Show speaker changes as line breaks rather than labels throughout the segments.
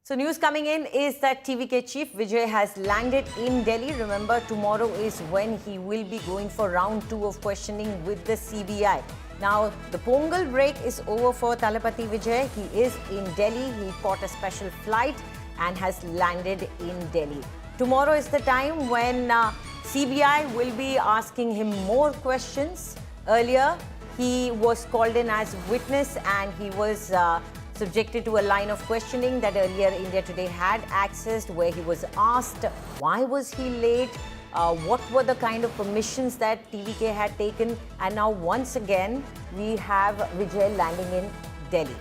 So news coming in is that TVK chief Vijay has landed in Delhi. Remember, tomorrow is when he will be going for round 2 of questioning with the CBI. Now, the Pongal break is over for Thalapathy Vijay. He is in Delhi. He caught a special flight and has landed in Delhi. Tomorrow is the time when CBI will be asking him more questions. Earlier, he was called in as witness and he was subjected to a line of questioning that earlier India Today had accessed, where he was asked why was he late, what were the kind of permissions that TVK had taken, and now once again we have Vijay landing in Delhi.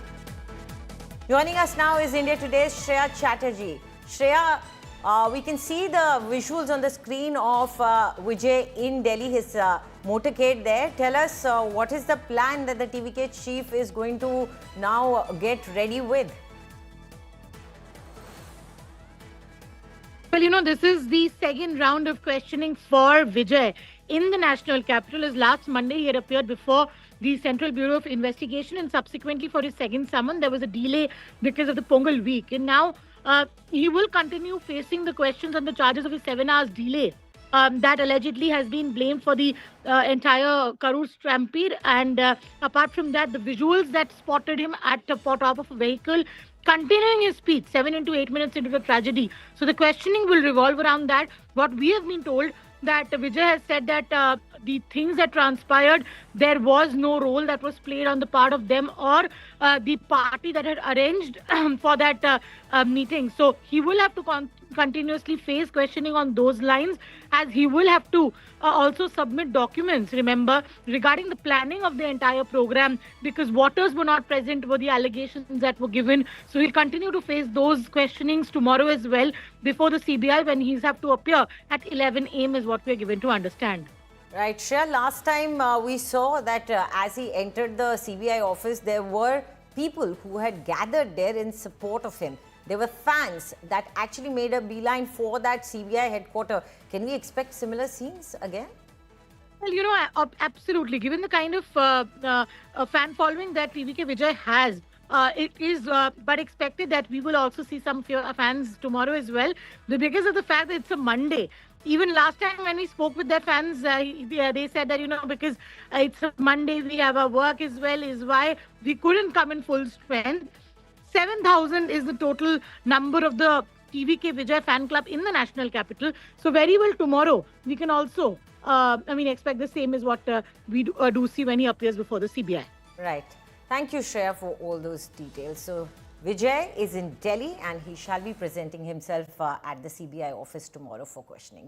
Joining us now is India Today's Shreya Chatterjee. Shreya, we can see the visuals on the screen of Vijay in Delhi, his motorcade there. Tell us what is the plan that the TVK chief is going to now get ready with?
Well, this is the second round of questioning for Vijay in the national capital. As last Monday, he had appeared before the Central Bureau of Investigation, and subsequently for his second summon, there was a delay because of the Pongal week. And now he will continue facing the questions on the charges of a 7 hours delay that allegedly has been blamed for the entire Karur stampede. And apart from that, the visuals that spotted him at the top of a vehicle continuing his speech 7 into 8 minutes into the tragedy. So the questioning will revolve around that. What we have been told, that Vijay has said that the things that transpired, there was no role that was played on the part of them or the party that had arranged for that meeting. So he will have to continuously face questioning on those lines, as he will have to also submit documents, remember, regarding the planning of the entire program, because voters were not present were the allegations that were given. So he'll continue to face those questionings tomorrow as well before the CBI, when he's have to appear at 11 a.m. is what we're given to understand.
Right, Shreya, last time we saw that as he entered the CBI office, there were people who had gathered there in support of him. There were fans that actually made a beeline for that CBI headquarters. Can we expect similar scenes again?
Well, absolutely. Given the kind of fan following that TVK Vijay has, it is but expected that we will also see some fans tomorrow as well, because of the fact that it's a Monday. Even last time when we spoke with their fans, they said that, because it's a Monday, we have our work as well, is why we couldn't come in full strength. 7,000 is the total number of the TVK Vijay fan club in the national capital. So very well tomorrow, we can also, expect the same as what we do see when he appears before the CBI.
Right. Thank you, Shreya, for all those details. So Vijay is in Delhi and he shall be presenting himself at the CBI office tomorrow for questioning.